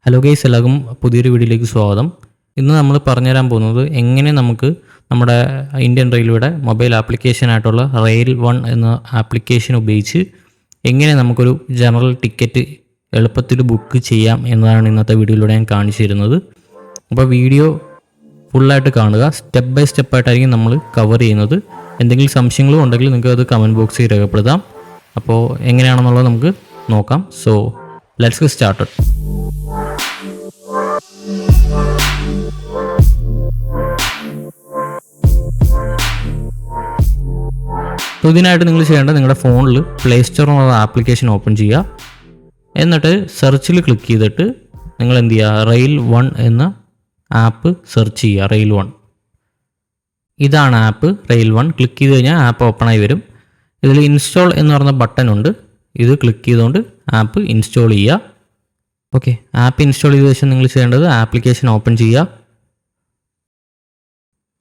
Hello guys, എല്ലാവർക്കും പുതിയൊരു വീഡിയോയിലേക്ക് സ്വാഗതം. ഇന്ന് നമ്മൾ പറഞ്ഞുതരാൻ പോകുന്നത് എങ്ങനെ നമുക്ക് നമ്മുടെ ഇന്ത്യൻ റെയിൽവേയുടെ മൊബൈൽ ആപ്ലിക്കേഷനായിട്ടുള്ള റെയിൽ 1 എന്ന ആപ്ലിക്കേഷൻ ഉപയോഗിച്ച് എങ്ങനെ നമുക്കൊരു ജനറൽ ടിക്കറ്റ് എളുപ്പത്തിൽ ബുക്ക് ചെയ്യാം എന്നതാണ് ഇന്നത്തെ വീഡിയോയിലൂടെ ഞാൻ കാണിച്ചു തരുന്നത്. അപ്പോൾ വീഡിയോ ഫുള്ളായിട്ട് കാണുക. സ്റ്റെപ്പ് ബൈ സ്റ്റെപ്പായിട്ടായിരിക്കും നമ്മൾ കവർ ചെയ്യുന്നത്. എന്തെങ്കിലും സംശയങ്ങളും ഉണ്ടെങ്കിൽ നിങ്ങൾക്ക് അത് കമൻറ്റ് ബോക്സിൽ രേഖപ്പെടുത്താം. അപ്പോൾ എങ്ങനെയാണെന്നുള്ളത് നമുക്ക് നോക്കാം. So let's get started. അപ്പോൾ ഇതിനായിട്ട് നിങ്ങൾ ചെയ്യേണ്ടത് നിങ്ങളുടെ ഫോണിൽ പ്ലേ സ്റ്റോർ എന്നുള്ള ആപ്ലിക്കേഷൻ ഓപ്പൺ ചെയ്യുക. എന്നിട്ട് സെർച്ചിൽ ക്ലിക്ക് ചെയ്തിട്ട് നിങ്ങൾ എന്ത് ചെയ്യുക, റെയിൽ 1 എന്ന ആപ്പ് സെർച്ച് ചെയ്യുക. റെയിൽ 1 ഇതാണ് ആപ്പ്. റെയിൽ 1 ക്ലിക്ക് ചെയ്ത് കഴിഞ്ഞാൽ ആപ്പ് ഓപ്പണായി വരും. ഇതിൽ ഇൻസ്റ്റാൾ എന്ന് പറഞ്ഞ ബട്ടൺ ഉണ്ട്. ഇത് ക്ലിക്ക് ചെയ്തുകൊണ്ട് ആപ്പ് ഇൻസ്റ്റാൾ ചെയ്യുക. ഓക്കെ, ആപ്പ് ഇൻസ്റ്റാൾ ചെയ്ത ശേഷം നിങ്ങൾ ചെയ്യേണ്ടത് ആപ്ലിക്കേഷൻ ഓപ്പൺ ചെയ്യുക.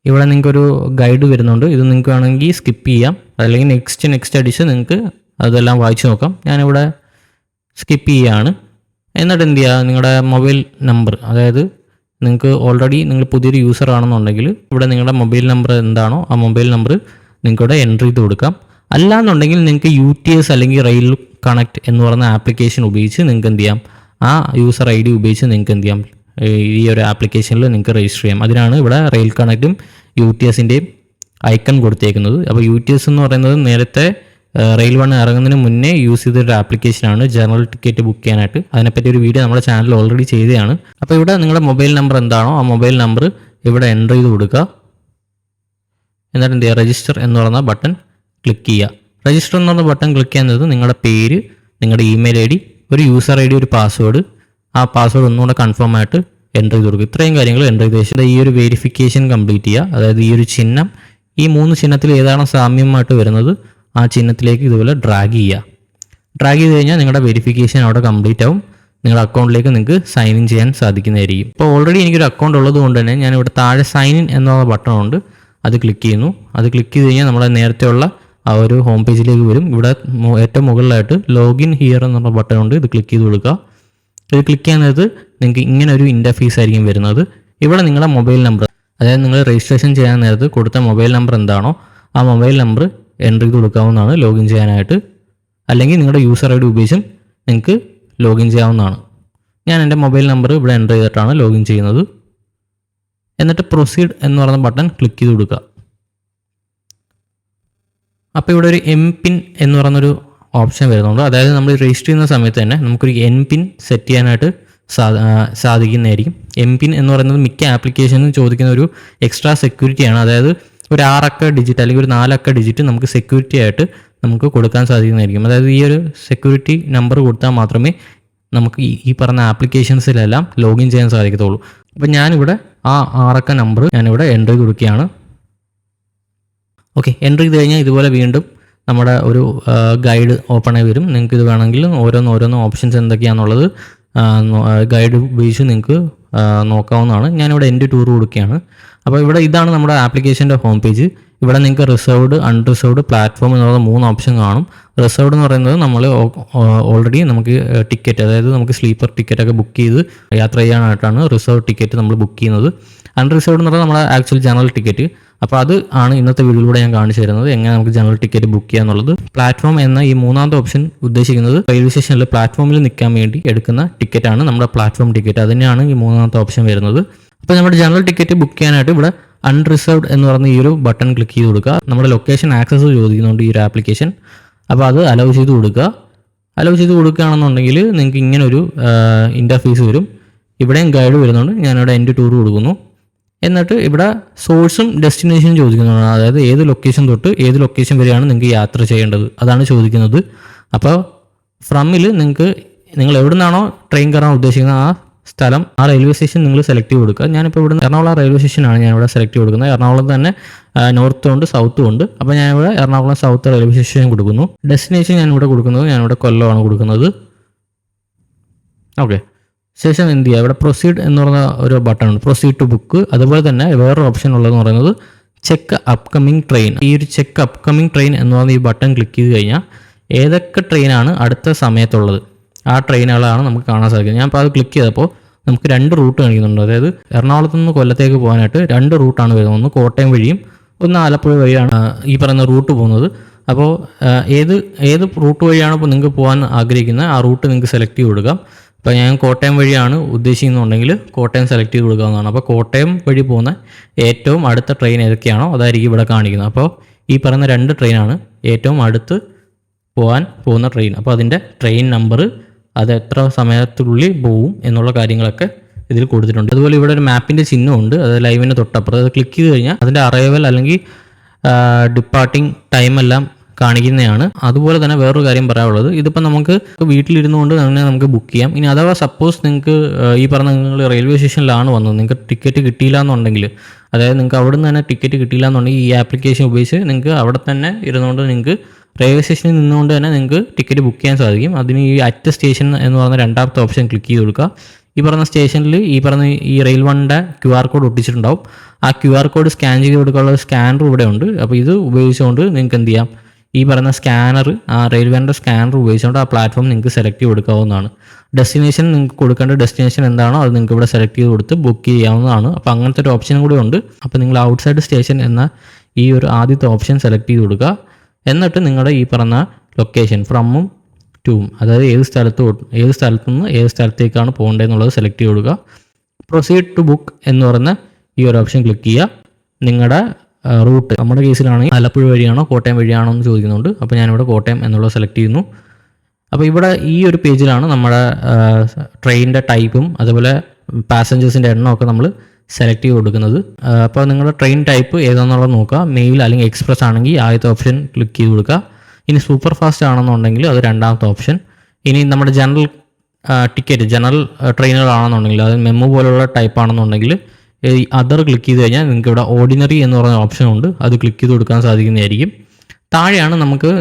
ഇവിടെ നിങ്ങൾക്കൊരു ഗൈഡ് വരുന്നുണ്ട്. ഇത് നിങ്ങൾക്ക് വേണമെങ്കിൽ സ്കിപ്പ് ചെയ്യാം, അല്ലെങ്കിൽ നെക്സ്റ്റ് അടിച്ച് നിങ്ങൾക്ക് അതെല്ലാം വായിച്ച് നോക്കാം. ഞാനിവിടെ സ്കിപ്പ് ചെയ്യുകയാണ്. എന്നിട്ട് എന്ത് ചെയ്യുക, നിങ്ങളുടെ മൊബൈൽ നമ്പർ, അതായത് നിങ്ങൾക്ക് ഓൾറെഡി നിങ്ങൾ പുതിയൊരു യൂസർ ആണെന്നുണ്ടെങ്കിൽ ഇവിടെ നിങ്ങളുടെ മൊബൈൽ നമ്പർ എന്താണോ ആ മൊബൈൽ നമ്പർ നിങ്ങൾക്കിവിടെ എൻ്റർ ചെയ്ത് കൊടുക്കാം. അല്ലാന്നുണ്ടെങ്കിൽ നിങ്ങൾക്ക് UTS അല്ലെങ്കിൽ റെയിൽ കണക്ട് എന്ന് പറയുന്ന ആപ്ലിക്കേഷൻ ഉപയോഗിച്ച് നിങ്ങൾക്ക് എന്ത് ചെയ്യാം, ആ യൂസർ ID ഉപയോഗിച്ച് നിങ്ങൾക്ക് എന്ത് ചെയ്യാം, ഈ ഒരു ആപ്ലിക്കേഷനിൽ നിങ്ങൾക്ക് രജിസ്റ്റർ ചെയ്യാം. അതിനാണ് ഇവിടെ റെയിൽ കണക്റ്റും UTSൻ്റെയും ഐക്കൺ കൊടുത്തേക്കുന്നത്. അപ്പോൾ UTS എന്ന് പറയുന്നത് നേരത്തെ റെയിൽ 1 ഇറങ്ങുന്നതിന് മുന്നേ യൂസ് ചെയ്തൊരു ആപ്ലിക്കേഷനാണ് ജനറൽ ടിക്കറ്റ് ബുക്ക് ചെയ്യാനായിട്ട്. അതിനെപ്പറ്റി ഒരു വീഡിയോ നമ്മുടെ ചാനൽ ഓൾറെഡി ചെയ്തതാണ്. അപ്പോൾ ഇവിടെ നിങ്ങളുടെ മൊബൈൽ നമ്പർ എന്താണോ ആ മൊബൈൽ നമ്പർ ഇവിടെ എൻ്റർ ചെയ്ത് കൊടുക്കുക. എന്നിട്ട് എന്ത് ചെയ്യുക, രജിസ്റ്റർ എന്ന് പറയുന്ന ബട്ടൺ ക്ലിക്ക് ചെയ്യുക. രജിസ്റ്റർ എന്ന് പറഞ്ഞ ബട്ടൺ ക്ലിക്ക് ചെയ്യുന്നത് നിങ്ങളുടെ പേര്, നിങ്ങളുടെ ഇമെയിൽ ID, ഒരു യൂസർ ID, ഒരു പാസ്വേഡ്, ആ പാസ്വേഡ് ഒന്നുകൂടെ കൺഫേം ആയിട്ട് എൻ്റർ ചെയ്ത് കൊടുക്കുക. ഇത്രയും കാര്യങ്ങൾ എൻ്റർ ചെയ്ത ശേഷം ഈ ഒരു വെരിഫിക്കേഷൻ കംപ്ലീറ്റ് ചെയ്യുക. അതായത് ഈ ഒരു ചിഹ്നം, ഈ 3 ചിഹ്നത്തിൽ ഏതാണ് സാമ്യമായിട്ട് വരുന്നത് ആ ചിഹ്നത്തിലേക്ക് ഇതുപോലെ ഡ്രാഗ് ചെയ്യുക. ഡ്രാഗ് ചെയ്ത് കഴിഞ്ഞാൽ നിങ്ങളുടെ വെരിഫിക്കേഷൻ അവിടെ കംപ്ലീറ്റ് ആവും. നിങ്ങളുടെ അക്കൗണ്ടിലേക്ക് നിങ്ങൾക്ക് സൈൻ ഇൻ ചെയ്യാൻ സാധിക്കുന്നതായിരിക്കും. ഇപ്പോൾ ഓൾറെഡി എനിക്കൊരു അക്കൗണ്ട് ഉള്ളത് കൊണ്ട് തന്നെ ഞാൻ ഇവിടെ താഴെ സൈൻ ഇൻ എന്നുള്ള ബട്ടൺ ഉണ്ട്, അത് ക്ലിക്ക് ചെയ്യുന്നു. അത് ക്ലിക്ക് ചെയ്ത് കഴിഞ്ഞാൽ നമ്മുടെ നേരത്തെ ഉള്ള ആ ഒരു ഹോം പേജിലേക്ക് വരും. ഇവിടെ ഏറ്റവും മുകളിലായിട്ട് ലോഗിൻ ഹിയർ എന്നുള്ള ബട്ടൺ ഉണ്ട്, ഇത് ക്ലിക്ക് ചെയ്ത് കൊടുക്കുക. ഇത് ക്ലിക്ക് ചെയ്യുന്നത് നിങ്ങൾക്ക് ഇങ്ങനെ ഒരു ഇൻ്റർഫേസ് ആയിരിക്കും വരുന്നത്. ഇവിടെ നിങ്ങളുടെ മൊബൈൽ നമ്പർ, അതായത് നിങ്ങൾ രജിസ്ട്രേഷൻ ചെയ്യാൻ നേരത്ത് കൊടുത്ത മൊബൈൽ നമ്പർ എന്താണോ ആ മൊബൈൽ നമ്പർ എൻ്റർ ചെയ്ത് കൊടുക്കാവുന്നതാണ് ലോഗിൻ ചെയ്യാനായിട്ട്. അല്ലെങ്കിൽ നിങ്ങളുടെ യൂസർ ID ഉപയോഗിച്ചും നിങ്ങൾക്ക് ലോഗിൻ ചെയ്യാവുന്നതാണ്. ഞാൻ എൻ്റെ മൊബൈൽ നമ്പർ ഇവിടെ എൻ്റർ ചെയ്തിട്ടാണ് ലോഗിൻ ചെയ്യുന്നത്. എന്നിട്ട് പ്രൊസീഡ് എന്ന് പറയുന്ന ബട്ടൺ ക്ലിക്ക് ചെയ്ത് കൊടുക്കുക. അപ്പോൾ ഇവിടെ ഒരു MPIN എന്ന് പറയുന്നൊരു ഓപ്ഷൻ വരുന്നുണ്ട്. അതായത് നമ്മൾ രജിസ്റ്റർ ചെയ്യുന്ന സമയത്ത് തന്നെ നമുക്കൊരു MPIN സെറ്റ് ചെയ്യാനായിട്ട് സാധിക്കുന്നതായിരിക്കും. MPIN എന്ന് പറയുന്നത് മിക്ക ആപ്ലിക്കേഷനും ചോദിക്കുന്ന ഒരു എക്സ്ട്രാ സെക്യൂരിറ്റിയാണ്. അതായത് ഒരു 6 അക്ക ഡിജിറ്റ് അല്ലെങ്കിൽ ഒരു 4 അക്ക ഡിജിറ്റ് നമുക്ക് സെക്യൂരിറ്റി ആയിട്ട് നമുക്ക് കൊടുക്കാൻ സാധിക്കുന്നതായിരിക്കും. അതായത് ഈ ഒരു സെക്യൂരിറ്റി നമ്പർ കൊടുത്താൽ മാത്രമേ നമുക്ക് ഈ പറഞ്ഞ ആപ്ലിക്കേഷൻസിലെല്ലാം ലോഗിൻ ചെയ്യാൻ സാധിക്കത്തുള്ളൂ. അപ്പോൾ ഞാനിവിടെ ആ 6 അക്ക നമ്പർ ഞാനിവിടെ എൻ്റർ ചെയ്ത് കൊടുക്കുകയാണ്. ഓക്കെ, എൻ്റർ ചെയ്ത് കഴിഞ്ഞാൽ ഇതുപോലെ വീണ്ടും നമ്മുടെ ഒരു ഗൈഡ് ഓപ്പണായി വരും. നിങ്ങൾക്ക് ഇത് വേണമെങ്കിൽ ഓരോന്ന് ഓപ്ഷൻസ് എന്തൊക്കെയാണെന്നുള്ളത് ഗൈഡ് ഉപയോഗിച്ച് നിങ്ങൾക്ക് നോക്കാവുന്നതാണ്. ഞാനിവിടെ എൻ്റെ ടൂർ കൊടുക്കുകയാണ്. അപ്പോൾ ഇവിടെ ഇതാണ് നമ്മുടെ ആപ്ലിക്കേഷൻ്റെ ഹോം പേജ്. ഇവിടെ നിങ്ങൾക്ക് റിസർവ്ഡ്, അൺറിസർവ്ഡ്, പ്ലാറ്റ്ഫോം എന്നുള്ള 3 ഓപ്ഷൻ കാണും. റിസർവ്ഡ് എന്ന് പറയുന്നത് നമ്മൾ ഓൾറെഡി നമുക്ക് ടിക്കറ്റ്, അതായത് നമുക്ക് സ്ലീപ്പർ ടിക്കറ്റൊക്കെ ബുക്ക് ചെയ്ത് യാത്ര ചെയ്യാനായിട്ടാണ് റിസർവ് ടിക്കറ്റ് നമ്മൾ ബുക്ക് ചെയ്യുന്നത്. അൺറിസർവ്ഡ് എന്ന് പറഞ്ഞാൽ നമ്മുടെ ആക്ച്വൽ ജനറൽ ടിക്കറ്റ്. അപ്പോൾ അത് ആണ് ഇന്നത്തെ വീഡിയോയിലൂടെ ഞാൻ കാണിച്ചു തരുന്നത്, എങ്ങനെ നമുക്ക് ജനറൽ ടിക്കറ്റ് ബുക്ക് ചെയ്യുക എന്നുള്ളത്. പ്ലാറ്റ്ഫോം എന്ന ഈ 3ാമത്തെ ഓപ്ഷൻ ഉദ്ദേശിക്കുന്നത് റെയിൽവേ സ്റ്റേഷനിൽ പ്ലാറ്റ്ഫോമിൽ നിൽക്കാൻ വേണ്ടി എടുക്കുന്ന ടിക്കറ്റാണ് നമ്മുടെ പ്ലാറ്റ്ഫോം ടിക്കറ്റ്. അതിനാണ് ഈ 3ാമത്തെ ഓപ്ഷൻ വരുന്നത്. അപ്പോൾ നമ്മുടെ ജനറൽ ടിക്കറ്റ് ബുക്ക് ചെയ്യാനായിട്ട് ഇവിടെ അൺറിസർവ്ഡ് എന്ന് പറയുന്ന ഈ ഒരു ബട്ടൺ ക്ലിക്ക് ചെയ്ത് കൊടുക്കുക. നമ്മുടെ ലൊക്കേഷൻ ആക്സസ് ചോദിക്കുന്നുണ്ട് ഈ ഒരു ആപ്ലിക്കേഷൻ. അപ്പോൾ അത് അലൗ ചെയ്ത് കൊടുക്കുക. അലൗ ചെയ്ത് കൊടുക്കുകയാണെന്നുണ്ടെങ്കിൽ നിങ്ങൾക്ക് ഇങ്ങനൊരു ഇൻ്റർഫേസ് വരും. ഇവിടെയും ഗൈഡ് വരുന്നുണ്ട്. ഞാനിവിടെ എൻ്റെ ടൂർ കൊടുക്കുന്നു. എന്നിട്ട് ഇവിടെ സോഴ്സും ഡെസ്റ്റിനേഷനും ചോദിക്കുന്നുണ്ട്. അതായത് ഏത് ലൊക്കേഷൻ തൊട്ട് ഏത് ലൊക്കേഷൻ വരെയാണ് നിങ്ങൾക്ക് യാത്ര ചെയ്യേണ്ടത് അതാണ് ചോദിക്കുന്നത്. അപ്പോൾ ഫ്രമിൽ നിങ്ങൾ എവിടെ നിന്നാണോ ട്രെയിൻ കയറാൻ ഉദ്ദേശിക്കുന്നത് ആ സ്ഥലം, ആ റെയിൽവേ സ്റ്റേഷൻ നിങ്ങൾ സെലക്ട് ചെയ്ത് കൊടുക്കുക. ഞാനിപ്പോൾ ഇവിടെ എറണാകുളം റെയിൽവേ സ്റ്റേഷനാണ് ഞാനിവിടെ സെലക്ട് ചെയ്ത് കൊടുക്കുന്നത്. എറണാകുളം തന്നെ നോർത്തും ഉണ്ട് സൗത്തും ഉണ്ട്. അപ്പോൾ ഞാനിവിടെ എറണാകുളം സൗത്ത് റെയിൽവേ സ്റ്റേഷൻ കൊടുക്കുന്നു. ഡെസ്റ്റിനേഷൻ ഞാനിവിടെ കൊടുക്കുന്നത്, ഞാനിവിടെ കൊല്ലമാണ് കൊടുക്കുന്നത്. ഓക്കെ, ശേഷം എന്ത് ചെയ്യുക, ഇവിടെ പ്രൊസീഡ് എന്ന് പറയുന്ന ഒരു ബട്ടൺ ഉണ്ട്, പ്രൊസീഡ് ടു ബുക്ക്. അതുപോലെ തന്നെ വേറൊരു ഓപ്ഷൻ ഉള്ളതെന്ന് പറയുന്നത് ചെക്ക് അപ്കമിങ് ട്രെയിൻ. ഈ ഒരു ചെക്ക് അപ്കമിങ് ട്രെയിൻ എന്ന് പറയുന്ന ഈ ബട്ടൺ ക്ലിക്ക് ചെയ്ത് കഴിഞ്ഞാൽ ഏതൊക്കെ ട്രെയിനാണ് അടുത്ത സമയത്തുള്ളത് ആ ട്രെയിനുകളാണ് നമുക്ക് കാണാൻ സാധിക്കുന്നത്. ഞാൻ അപ്പോൾ അത് ക്ലിക്ക് ചെയ്തപ്പോൾ നമുക്ക് 2 റൂട്ട് കാണിക്കുന്നുണ്ട്. അതായത് എറണാകുളത്ത് നിന്ന് കൊല്ലത്തേക്ക് പോകാനായിട്ട് 2 റൂട്ടാണ് വരുന്നത്. ഒന്ന് കോട്ടയം വഴിയും ഒന്ന് ആലപ്പുഴ വഴിയാണ് ഈ പറയുന്ന റൂട്ട് പോകുന്നത്. അപ്പോൾ ഏത് റൂട്ട് വഴിയാണ് ഇപ്പോൾ നിങ്ങൾക്ക് പോകാൻ ആഗ്രഹിക്കുന്നത് ആ റൂട്ട് നിങ്ങൾക്ക് സെലക്ട് ചെയ്ത് കൊടുക്കാം. അപ്പോൾ ഞാൻ കോട്ടയം വഴിയാണ് ഉദ്ദേശിക്കുന്നുണ്ടെങ്കിൽ കോട്ടയം സെലക്ട് ചെയ്ത് കൊടുക്കാവുന്നതാണ്. അപ്പോൾ കോട്ടയം വഴി പോകുന്ന ഏറ്റവും അടുത്ത ട്രെയിൻ ഏതൊക്കെയാണോ അതായിരിക്കും ഇവിടെ കാണിക്കുന്നത്. അപ്പോൾ ഈ പറയുന്ന 2 ട്രെയിനാണ് ഏറ്റവും അടുത്ത് പോകാൻ പോകുന്ന ട്രെയിൻ. അപ്പോൾ അതിൻ്റെ ട്രെയിൻ നമ്പർ, അത് എത്ര സമയത്തിനുള്ളിൽ പോവും എന്നുള്ള കാര്യങ്ങളൊക്കെ ഇതിൽ കൊടുത്തിട്ടുണ്ട്. അതുപോലെ ഇവിടെ ഒരു മാപ്പിൻ്റെ ചിഹ്നമുണ്ട്, അത് ലൈവിൻ്റെ തൊട്ടപ്പുറത്ത്. അത് ക്ലിക്ക് ചെയ്ത് കഴിഞ്ഞാൽ അതിൻ്റെ അറൈവൽ അല്ലെങ്കിൽ ഡിപ്പാർട്ടിങ് ടൈമെല്ലാം കാണിക്കുന്നതാണ്. അതുപോലെ തന്നെ വേറൊരു കാര്യം പറയാനുള്ളത്, ഇതിപ്പോൾ നമുക്ക് വീട്ടിലിരുന്നു കൊണ്ട് തന്നെ നമുക്ക് ബുക്ക് ചെയ്യാം. ഇനി അഥവാ സപ്പോസ് നിങ്ങൾക്ക് ഈ പറഞ്ഞ നിങ്ങൾ റെയിൽവേ സ്റ്റേഷനിലാണ് വന്നത്, നിങ്ങൾക്ക് ടിക്കറ്റ് കിട്ടിയില്ല എന്നുണ്ടെങ്കിൽ, അതായത് നിങ്ങൾക്ക് അവിടെ നിന്ന് തന്നെ ടിക്കറ്റ് കിട്ടിയില്ല എന്നുണ്ടെങ്കിൽ ഈ ആപ്ലിക്കേഷൻ ഉപയോഗിച്ച് നിങ്ങൾക്ക് അവിടെ തന്നെ ഇരുന്നുകൊണ്ട് നിങ്ങൾക്ക് റെയിൽവേ സ്റ്റേഷനിൽ നിന്നുകൊണ്ട് തന്നെ നിങ്ങൾക്ക് ടിക്കറ്റ് ബുക്ക് ചെയ്യാൻ സാധിക്കും. അതിന് ഈ അറ്റ് സ്റ്റേഷൻ എന്ന് പറയുന്ന രണ്ടാമത്തെ ഓപ്ഷൻ ക്ലിക്ക് ചെയ്ത് കൊടുക്കുക. ഈ പറഞ്ഞ സ്റ്റേഷനിൽ ഈ പറഞ്ഞ ഈ റെയിൽ വണ്ണിൻ്റെ QR കോഡ് ഒട്ടിച്ചിട്ടുണ്ടാവും. ആ QR കോഡ് സ്കാൻ ചെയ്ത് കൊടുക്കാനുള്ള സ്കാനർ ഇവിടെ ഉണ്ട്. അപ്പോൾ ഇത് ഉപയോഗിച്ചുകൊണ്ട് നിങ്ങൾക്ക് എന്ത് ചെയ്യാം, ഈ പറയുന്ന സ്കാനർ, ആ റെയിൽവേൻ്റെ സ്കാനർ ഉപയോഗിച്ചുകൊണ്ട് ആ പ്ലാറ്റ്ഫോം നിങ്ങൾക്ക് സെലക്ട് ചെയ്ത് കൊടുക്കാവുന്നതാണ്. ഡെസ്റ്റിനേഷൻ നിങ്ങൾക്ക് കൊടുക്കേണ്ട ഡെസ്റ്റിനേഷൻ എന്താണോ അത് നിങ്ങൾക്ക് ഇവിടെ സെലക്ട് ചെയ്ത് കൊടുത്ത് ബുക്ക് ചെയ്യാവുന്നതാണ്. അപ്പോൾ അങ്ങനത്തെ ഒരു ഓപ്ഷൻ കൂടി ഉണ്ട്. അപ്പോൾ നിങ്ങൾ ഔട്ട്സൈഡ് സ്റ്റേഷൻ എന്ന ഈ ഒരു ആദ്യത്തെ ഓപ്ഷൻ സെലക്ട് ചെയ്ത് കൊടുക്കുക. എന്നിട്ട് നിങ്ങളുടെ ഈ പറഞ്ഞ ലൊക്കേഷൻ ഫ്രമ്മും ടൂം, അതായത് ഏത് സ്ഥലത്തു നിന്ന് ഏത് സ്ഥലത്തേക്കാണ് പോകേണ്ടതെന്നുള്ളത് സെലക്ട് ചെയ്ത് കൊടുക്കുക. പ്രൊസീഡ് ടു ബുക്ക് എന്ന് പറയുന്ന ഈ ഒരു ഓപ്ഷൻ ക്ലിക്ക് ചെയ്യുക. നിങ്ങളുടെ റൂട്ട് നമ്മുടെ കേസിലാണെങ്കിൽ ആലപ്പുഴ വഴിയാണോ കോട്ടയം വഴിയാണോ എന്ന് ചോദിക്കുന്നുണ്ട്. അപ്പോൾ ഞാനിവിടെ കോട്ടയം എന്നുള്ളത് സെലക്ട് ചെയ്യുന്നു. അപ്പോൾ ഇവിടെ ഈ ഒരു പേജിലാണ് നമ്മുടെ ട്രെയിനിൻ്റെ ടൈപ്പും അതുപോലെ പാസഞ്ചേഴ്സിൻ്റെ എണ്ണമൊക്കെ നമ്മൾ സെലക്ട് ചെയ്ത് കൊടുക്കുന്നത്. അപ്പോൾ നിങ്ങളുടെ ട്രെയിൻ ടൈപ്പ് ഏതാണെന്നുള്ളത് നോക്കുക. മെയിൽ അല്ലെങ്കിൽ എക്സ്പ്രസ് ആണെങ്കിൽ ആദ്യത്തെ ഓപ്ഷൻ ക്ലിക്ക് ചെയ്ത് കൊടുക്കുക. ഇനി സൂപ്പർ ഫാസ്റ്റ് ആണെന്നുണ്ടെങ്കിൽ അത് രണ്ടാമത്തെ ഓപ്ഷൻ. ഇനി നമ്മുടെ ജനറൽ ട്രെയിനുകളാണെന്നുണ്ടെങ്കിൽ, അതായത് മെമ്മു പോലുള്ള ടൈപ്പ് ആണെന്നുണ്ടെങ്കിൽ ഈ അതർ ക്ലിക്ക് ചെയ്ത് കഴിഞ്ഞാൽ നിങ്ങൾക്ക് ഇവിടെ ഓർഡിനറി എന്ന് പറയുന്ന ഓപ്ഷൻ ഉണ്ട്, അത് ക്ലിക്ക് ചെയ്ത് കൊടുക്കാൻ സാധിക്കുന്നതായിരിക്കും. താഴെയാണ് നമുക്ക്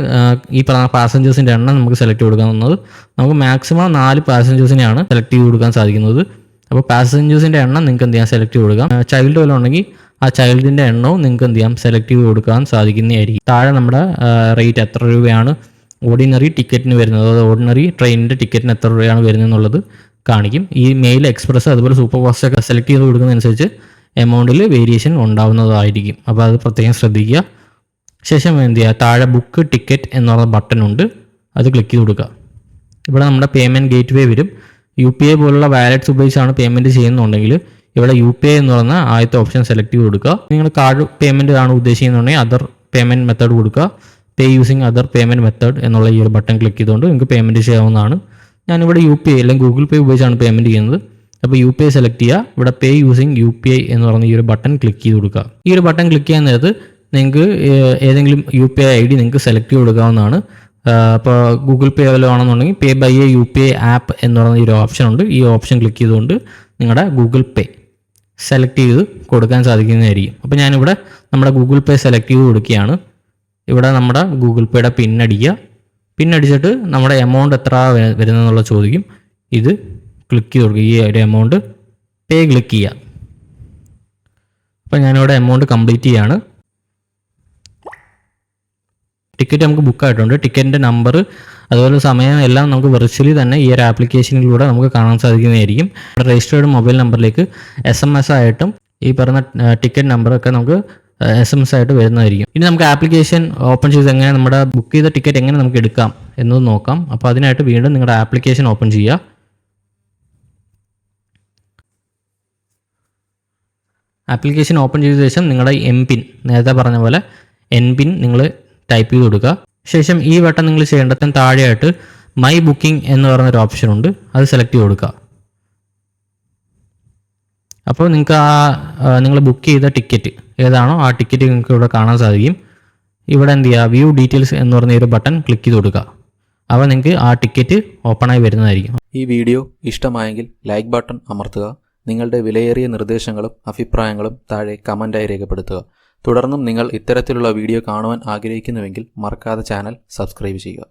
ഈ പറഞ്ഞ പാസഞ്ചേഴ്സിൻ്റെ എണ്ണം നമുക്ക് സെലക്ട് ചെയ്ത് കൊടുക്കാവുന്നത്. നമുക്ക് മാക്സിമം 4 പാസഞ്ചേഴ്സിനെയാണ് സെലക്ട് ചെയ്ത് കൊടുക്കാൻ സാധിക്കുന്നത്. അപ്പോൾ പാസഞ്ചേഴ്സിൻ്റെ എണ്ണം നിങ്ങൾക്ക് എന്ത് ചെയ്യാം സെലക്ട് ചെയ്ത് കൊടുക്കാം. ചൈൽഡ് വല്ലതും ഉണ്ടെങ്കിൽ ആ ചൈൽഡിൻ്റെ എണ്ണവും നിങ്ങൾക്ക് എന്ത് ചെയ്യാം സെലക്ട് ചെയ്ത് കൊടുക്കാൻ സാധിക്കുന്നതായിരിക്കും. താഴെ നമ്മുടെ റേറ്റ് എത്ര രൂപയാണ് ഓർഡിനറി ടിക്കറ്റിന് വരുന്നത്, അതായത് ഓർഡിനറി ട്രെയിനിൻ്റെ ടിക്കറ്റിന് എത്ര രൂപയാണ് വരുന്നത് എന്നുള്ളത് കാണിക്കും. ഈ മെയിൽ, എക്സ്പ്രസ് അതുപോലെ സൂപ്പർ ഫാസ്റ്റ് ഒക്കെ സെലക്ട് ചെയ്ത് കൊടുക്കുന്നതനുസരിച്ച് എമൗണ്ടിൽ വേരിയേഷൻ ഉണ്ടാവുന്നതായിരിക്കും. അപ്പോൾ അത് പ്രത്യേകം ശ്രദ്ധിക്കുക. ശേഷം എന്ത് ചെയ്യുക, താഴെ ബുക്ക് ടിക്കറ്റ് എന്ന് പറയുന്ന ബട്ടൺ ഉണ്ട്, അത് ക്ലിക്ക് ചെയ്ത് കൊടുക്കുക. ഇവിടെ നമ്മുടെ പേയ്മെൻറ്റ് ഗേറ്റ് വേ വരും. UPI പോലുള്ള വാലറ്റ്സ് ഉപയോഗിച്ചാണ് പേയ്മെൻറ്റ് ചെയ്യുന്നുണ്ടെങ്കിൽ ഇവിടെ UPI എന്ന് പറയുന്ന ആദ്യത്തെ ഓപ്ഷൻ സെലക്ട് ചെയ്ത് കൊടുക്കുക. നിങ്ങൾ കാർഡ് പേയ്മെൻറ്റ് ആണ് ഉദ്ദേശിക്കുന്നുണ്ടെങ്കിൽ അതർ പേയ്മെൻറ്റ് മെത്തേഡ് കൊടുക്കുക. പേ യൂസിങ് അതർ പേയ്മെൻറ്റ് മെത്തേഡ് എന്നുള്ള ഈ ഒരു ബട്ടൺ ക്ലിക്ക് ചെയ്തുകൊണ്ട് നിങ്ങൾക്ക് പേയ്മെൻറ്റ് ചെയ്യാവുന്നതാണ്. ഞാനിവിടെ UPI അല്ലെങ്കിൽ ഗൂഗിൾ പേ ഉപയോഗിച്ചാണ് പേയ്മെൻറ്റ് ചെയ്യുന്നത്. അപ്പോൾ UPI സെലക്ട് ചെയ്യുക. ഇവിടെ പേ യൂസിങ് UPI എന്ന് പറയുന്ന ഈ ഒരു ബട്ടൺ ക്ലിക്ക് ചെയ്ത് കൊടുക്കുക. ഈ ഒരു ബട്ടൺ ക്ലിക്ക് ചെയ്യാൻ നേരത്ത് നിങ്ങൾക്ക് ഏതെങ്കിലും UPI ID നിങ്ങൾക്ക് സെലക്ട് ചെയ്ത് കൊടുക്കാവുന്നതാണ്. അപ്പോൾ ഗൂഗിൾ പേ വല്ലതും ആണെന്നുണ്ടെങ്കിൽ പേ ബൈ എ UPI ആപ്പ് എന്ന് പറയുന്ന ഒരു ഓപ്ഷൻ ഉണ്ട്. ഈ ഓപ്ഷൻ ക്ലിക്ക് ചെയ്തുകൊണ്ട് നിങ്ങളുടെ ഗൂഗിൾ പേ സെലക്ട് ചെയ്ത് കൊടുക്കാൻ സാധിക്കുന്നതായിരിക്കും. അപ്പോൾ ഞാനിവിടെ നമ്മുടെ ഗൂഗിൾ പേ സെലക്ട് ചെയ്ത് കൊടുക്കുകയാണ്. ഇവിടെ നമ്മുടെ ഗൂഗിൾ പേയുടെ പിന്നടിച്ചിട്ട് നമ്മുടെ എമൗണ്ട് എത്ര വരുന്നതെന്നുള്ള ചോദിക്കും. ഇത് ക്ലിക്ക് ചെയ്ത് കൊടുക്കുക. ഈ ഒരു എമൗണ്ട് പേ ക്ലിക്ക് ചെയ്യുക. അപ്പോൾ ഞാനിവിടെ എമൗണ്ട് കംപ്ലീറ്റ് ചെയ്യാണ്. ടിക്കറ്റ് നമുക്ക് ബുക്കായിട്ടുണ്ട്. ടിക്കറ്റിൻ്റെ നമ്പർ അതുപോലെ സമയം എല്ലാം നമുക്ക് വെർച്വലി തന്നെ ഈ ഒരു ആപ്ലിക്കേഷനിലൂടെ നമുക്ക് കാണാൻ സാധിക്കുന്നതായിരിക്കും. രജിസ്റ്റേർഡ് മൊബൈൽ നമ്പറിലേക്ക് SMS ആയിട്ടും ഈ പറഞ്ഞ ടിക്കറ്റ് നമ്പറൊക്കെ നമുക്ക് SMS ആയിട്ട് വരുന്നതായിരിക്കും. ഇനി നമുക്ക് ആപ്ലിക്കേഷൻ ഓപ്പൺ ചെയ്ത് എങ്ങനെ നമ്മുടെ ബുക്ക് ചെയ്ത ടിക്കറ്റ് എങ്ങനെ നമുക്ക് എടുക്കാം എന്നത് നോക്കാം. അപ്പോൾ അതിനായിട്ട് വീണ്ടും നിങ്ങളുടെ ആപ്ലിക്കേഷൻ ഓപ്പൺ ചെയ്യുക. ആപ്ലിക്കേഷൻ ഓപ്പൺ ചെയ്ത ശേഷം നിങ്ങളുടെ MPIN, നേരത്തെ പറഞ്ഞ പോലെ NPIN നിങ്ങൾ ടൈപ്പ് ചെയ്ത് കൊടുക്കുക. ശേഷം ഈ വട്ടം നിങ്ങൾ ചെയ്യേണ്ടത് താഴെയായിട്ട് മൈ ബുക്കിംഗ് എന്ന് പറയുന്നൊരു ഓപ്ഷൻ ഉണ്ട്, അത് സെലക്ട് ചെയ്ത് കൊടുക്കുക. അപ്പോൾ നിങ്ങൾക്ക് നിങ്ങൾ ബുക്ക് ചെയ്ത ടിക്കറ്റ് ഏതാണോ ആ ടിക്കറ്റ് നിങ്ങൾക്ക് ഇവിടെ കാണാൻ സാധിക്കും. ഇവിടെ എന്ത് ചെയ്യുക, വ്യൂ ഡീറ്റെയിൽസ് എന്ന് പറഞ്ഞ ഒരു ബട്ടൺ ക്ലിക്ക് ചെയ്ത് കൊടുക്കുക. അപ്പോൾ നിങ്ങൾക്ക് ആ ടിക്കറ്റ് ഓപ്പണായി വരുന്നതായിരിക്കും. ഈ വീഡിയോ ഇഷ്ടമായെങ്കിൽ ലൈക്ക് ബട്ടൺ അമർത്തുക. നിങ്ങളുടെ വിലയേറിയ നിർദ്ദേശങ്ങളും അഭിപ്രായങ്ങളും താഴെ കമൻറ്റായി രേഖപ്പെടുത്തുക. തുടർന്നും നിങ്ങൾ ഇത്തരത്തിലുള്ള വീഡിയോ കാണുവാൻ ആഗ്രഹിക്കുന്നുവെങ്കിൽ മറക്കാതെ ചാനൽ സബ്സ്ക്രൈബ് ചെയ്യുക.